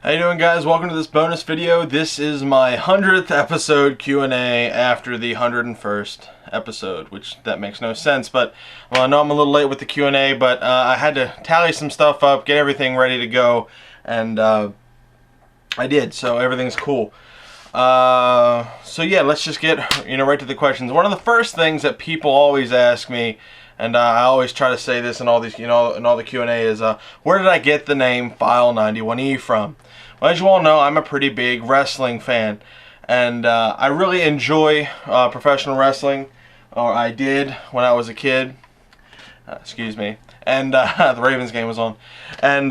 How you doing, guys? Welcome to this bonus video. This is my 100th episode Q&A after the 101st episode, which that makes no sense, but well, I know I'm a little late with the Q&A, but I had to tally some stuff up, get everything ready to go, and I did, so everything's cool. So yeah, let's just get right to the questions. One of the first things that people always ask me, and I always try to say this in all these, in all the Q&A, is where did I get the name File91e from? Well, as you all know, I'm a pretty big wrestling fan, and I really enjoy professional wrestling, or I did when I was a kid. Excuse me. And the Ravens game was on, and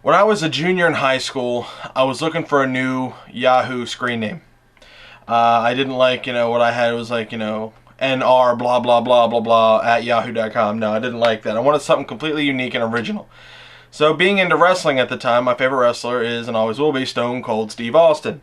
when I was a junior in high school, I was looking for a new Yahoo screen name. I didn't like, what I had. It was like, NR blah blah blah blah blah at yahoo.com. No, I didn't like that. I wanted something completely unique and original. So being into wrestling at the time, my favorite wrestler is and always will be Stone Cold Steve Austin.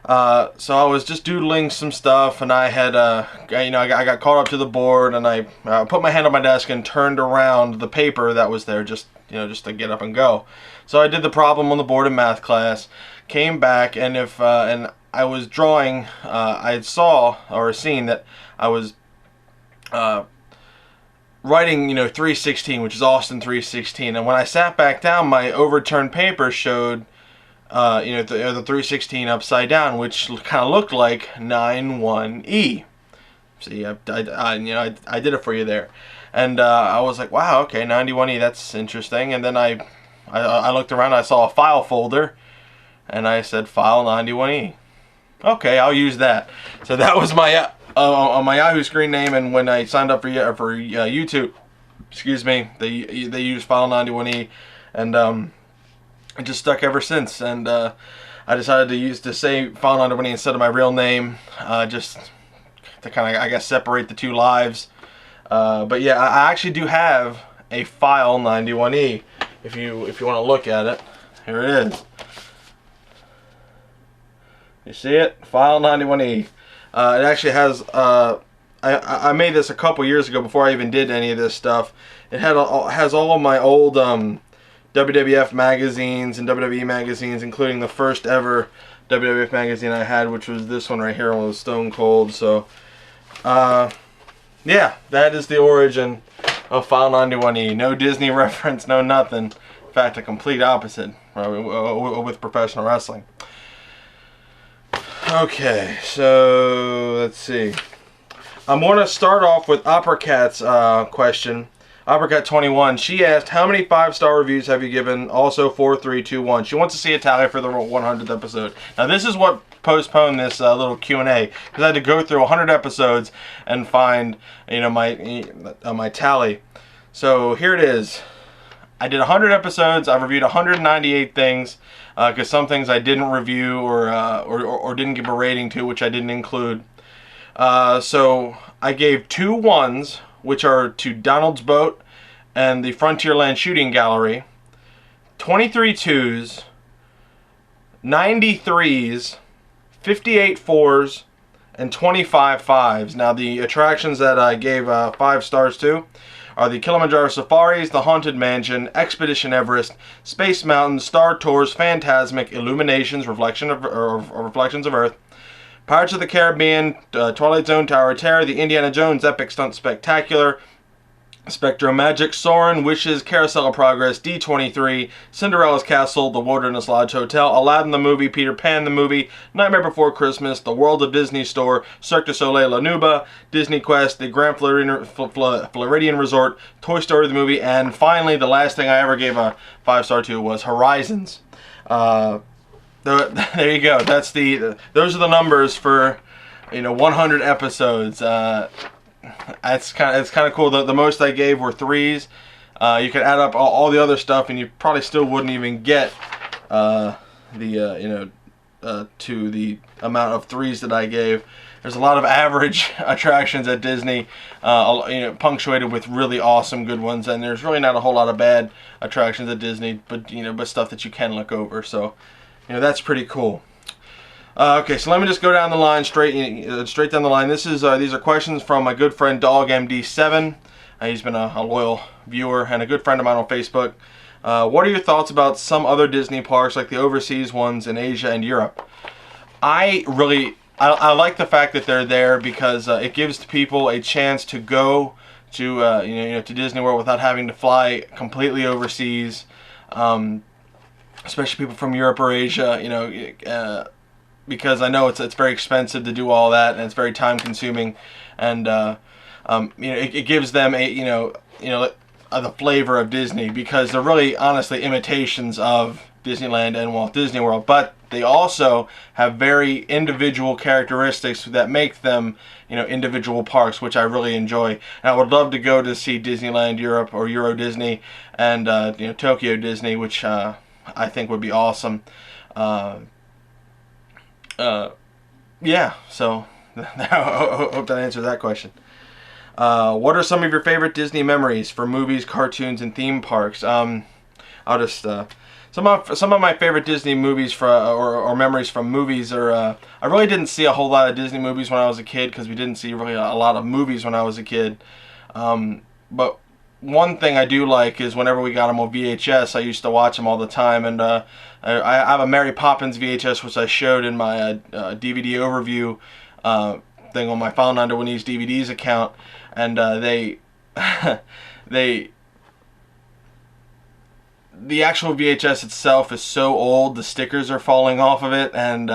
So I was just doodling some stuff, and I had, I got caught up to the board, and I put my hand on my desk and turned around the paper that was there, just to get up and go. So I did the problem on the board in math class, came back, and and I was drawing, I saw or seen that I was writing, 316, which is Austin 316, and when I sat back down, my overturned paper showed, the 316 upside down, which kind of looked like 91E. See, I did it for you there, and I was like, wow, okay, 91E, that's interesting. And then I looked around, I saw a file folder, and I said File 91E. Okay, I'll use that. So that was my my Yahoo screen name, and when I signed up for YouTube, excuse me, they used File 91E, and it just stuck ever since. And I decided to say File 91E instead of my real name, just to kind of, I guess, separate the two lives. But yeah, I actually do have a File 91E. If you want to look at it, here it is. You see it? File 91E. It actually has, I made this a couple years ago before I even did any of this stuff. It has all of my old WWF magazines and WWE magazines, including the first ever WWF magazine I had, which was this one right here, one with Stone Cold. So, yeah, that is the origin of File 91E. No Disney reference, no nothing. In fact, a complete opposite with professional wrestling. Okay, so let's see. I'm going to start off with Opera-Cat's question. Opera-Cat21. She asked, how many 5-star reviews have you given? Also 4, 3, 2, 1. She wants to see a tally for the 100th episode. Now this is what postponed this little Q&A, because I had to go through 100 episodes and find my tally. So here it is. I did 100 episodes. I reviewed 198 things. Because some things I didn't review or didn't give a rating to, which I didn't include. So I gave 2 1s, which are to Donald's Boat and the Frontierland Shooting Gallery, 23 2s, 90 3s, 58 4s, and 25 5s. Now the attractions that I gave 5 stars to are the Kilimanjaro Safaris, the Haunted Mansion, Expedition Everest, Space Mountain, Star Tours, Phantasmic, Illuminations, Reflections of Earth, Pirates of the Caribbean, Twilight Zone, Tower of Terror, the Indiana Jones Epic Stunt Spectacular, Spectro Magic, Soarin', Wishes, Carousel of Progress, D23, Cinderella's Castle, The Wilderness Lodge Hotel, Aladdin the Movie, Peter Pan the Movie, Nightmare Before Christmas, The World of Disney Store, Cirque du Soleil La Nuba, Disney Quest, the Grand Floridian Resort, Toy Story the Movie, and finally, the last thing I ever gave a 5-star to was Horizons. There you go. That's those are the numbers for 100 episodes. It's kind of cool. The most I gave were 3s. You could add up all the other stuff, and you probably still wouldn't even get to the amount of 3s that I gave. There's a lot of average attractions at Disney, punctuated with really awesome good ones, and there's really not a whole lot of bad attractions at Disney, but stuff that you can look over. So, that's pretty cool. Okay, so let me just go down the line, straight down the line. These are questions from my good friend DogMD7. He's been a loyal viewer and a good friend of mine on Facebook. What are your thoughts about some other Disney parks, like the overseas ones in Asia and Europe? I like the fact that they're there because it gives people a chance to go to to Disney World without having to fly completely overseas, especially people from Europe or Asia. Because I know it's very expensive to do all that, and it's very time consuming, and it gives them the flavor of Disney, because they're really honestly imitations of Disneyland and Walt Disney World, but they also have very individual characteristics that make them individual parks, which I really enjoy. And I would love to go to see Disneyland Europe or Euro Disney and Tokyo Disney, which I think would be awesome. Yeah, so I hope that answers that question. What are some of your favorite Disney memories for movies, cartoons, and theme parks? I'll just some of my favorite Disney movies or memories from movies are I really didn't see a whole lot of Disney movies when I was a kid, because we didn't see really a lot of movies when I was a kid. But one thing I do like is whenever we got them on VHS, I used to watch them all the time, and I have a Mary Poppins VHS, which I showed in my DVD overview thing on my File91e's DVDs account, and the actual VHS itself is so old, the stickers are falling off of it, and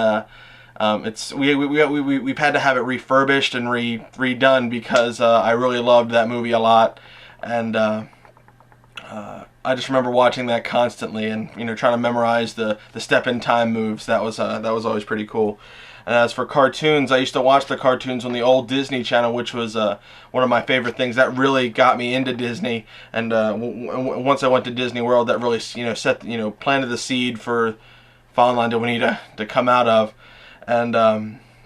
we've had to have it refurbished and redone because I really loved that movie a lot, and I just remember watching that constantly, and trying to memorize the step in time moves. That was always pretty cool. And as for cartoons, I used to watch the cartoons on the old Disney Channel, which was one of my favorite things. That really got me into Disney. And once I went to Disney World, that really planted the seed for File91e to come out of. And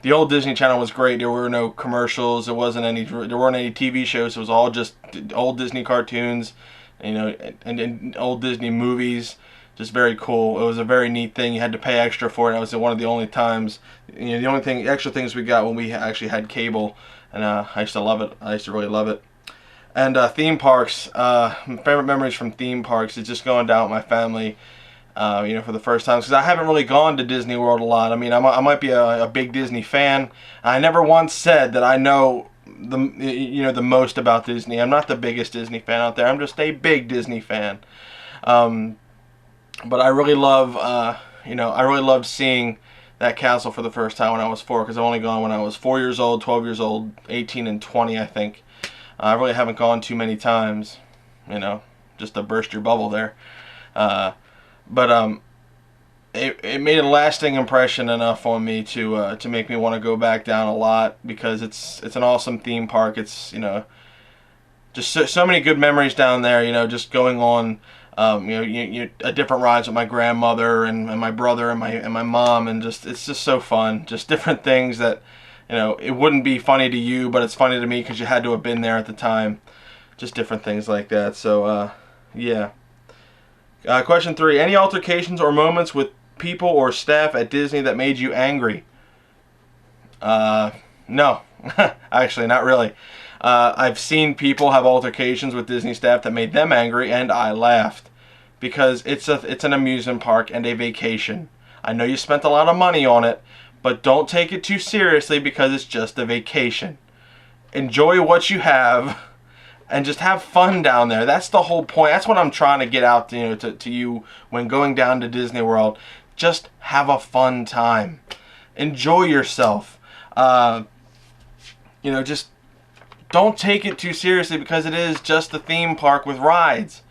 the old Disney Channel was great. There were no commercials. There weren't any TV shows. It was all just old Disney cartoons, and old Disney movies. Just very cool. It was a very neat thing. You had to pay extra for it. It was one of the only times, the only extra things we got when we actually had cable, and I used to love it. I used to really love it. And theme parks. My favorite memories from theme parks is just going down with my family, for the first time, because I haven't really gone to Disney World a lot. I mean, I might be a big Disney fan. I never once said that I know the most about Disney. I'm not the biggest Disney fan out there. I'm just a big Disney fan. But I really love, I really loved seeing that castle for the first time when I was 4, because I've only gone when I was 4 years old, 12 years old, 18, and 20, I think. I really haven't gone too many times, just to burst your bubble there. But it made a lasting impression enough on me to make me want to go back down a lot, because it's an awesome theme park. It's just so many good memories down there. Just going on different rides with my grandmother and my brother and my mom, and it's just so fun. Just different things that it wouldn't be funny to you, but it's funny to me because you had to have been there at the time. Just different things like that. So yeah. Question 3: any altercations or moments with people or staff at Disney that made you angry? No, actually, not really. I've seen people have altercations with Disney staff that made them angry, and I laughed, because it's an amusement park and a vacation. I know you spent a lot of money on it, but don't take it too seriously, because it's just a vacation. Enjoy what you have, and just have fun down there. That's the whole point. That's what I'm trying to get out to you when going down to Disney World. Just have a fun time. Enjoy yourself. Just don't take it too seriously, because it is just a theme park with rides.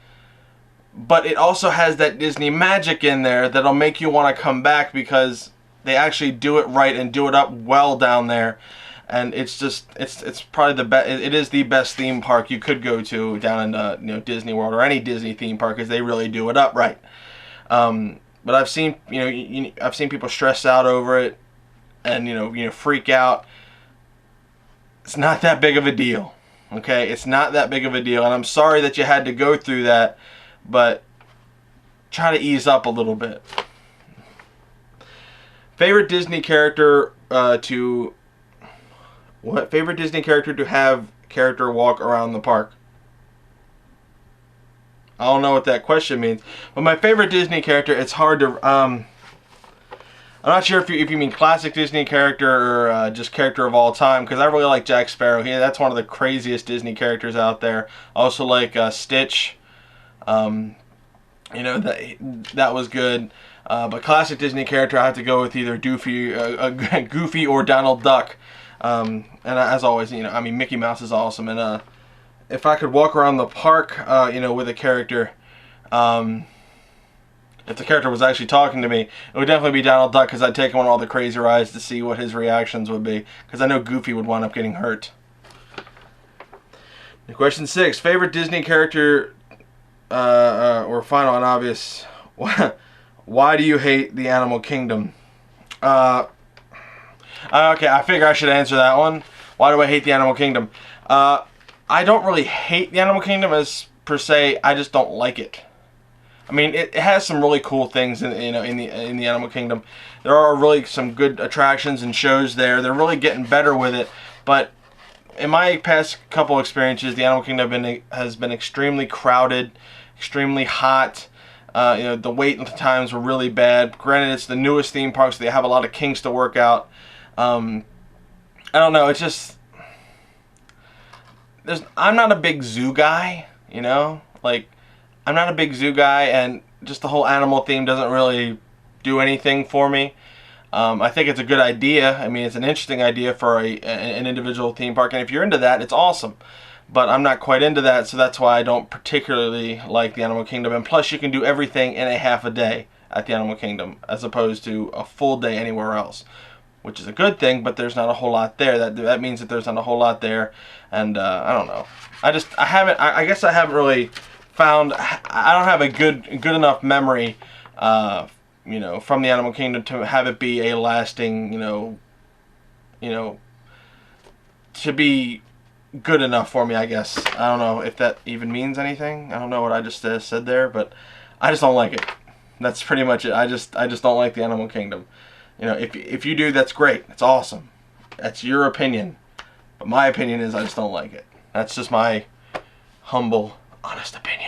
But it also has that Disney magic in there that'll make you want to come back, because they actually do it right and do it up well down there. And it's probably the best. It is the best theme park you could go to down in Disney World or any Disney theme park, because they really do it up right. But I've seen I've seen people stress out over it and freak out. It's not that big of a deal, okay? It's not that big of a deal, and I'm sorry that you had to go through that, but try to ease up a little bit. Favorite Disney character favorite Disney character to have character walk around the park? I don't know what that question means. But my favorite Disney character, it's hard to... I'm not sure if you mean classic Disney character or just character of all time, because I really like Jack Sparrow. That's one of the craziest Disney characters out there. I also like Stitch. You know, that was good. But classic Disney character, I have to go with either Goofy or Donald Duck. And as always, you know, I mean, Mickey Mouse is awesome. And if I could walk around the park, you know, with a character, if the character was actually talking to me, it would definitely be Donald Duck, because I'd take him on all the crazy rides to see what his reactions would be, because I know Goofy would wind up getting hurt. Question 6, favorite Disney character, or final and obvious, why do you hate the Animal Kingdom? Okay, I figure I should answer that one. Why do I hate the Animal Kingdom? I don't really hate the Animal Kingdom as per se. I just don't like it. I mean, it has some really cool things in the Animal Kingdom. There are really some good attractions and shows there. They're really getting better with it. But in my past couple experiences, the Animal Kingdom has been extremely crowded, extremely hot. You know, the wait times were really bad. Granted, it's the newest theme park, so they have a lot of kinks to work out. I don't know. It's just... I'm not a big zoo guy, you know? Like, I'm not a big zoo guy, and just the whole animal theme doesn't really do anything for me. I think it's a good idea. I mean, it's an interesting idea for an individual theme park, and if you're into that, it's awesome. But I'm not quite into that, so that's why I don't particularly like the Animal Kingdom. And plus, you can do everything in a half a day at the Animal Kingdom, as opposed to a full day anywhere else, which is a good thing, but there's not a whole lot there. That means that there's not a whole lot there, and I don't know. I guess I haven't really found... I don't have a good enough memory, you know, from the Animal Kingdom to have it be a lasting, you know, to be good enough for me, I guess. I don't know if that even means anything. I don't know what I just said there, but I just don't like it. That's pretty much it. I just don't like the Animal Kingdom. You know, if you do, that's great. It's awesome. That's your opinion. But my opinion is I just don't like it. That's just my humble, honest opinion.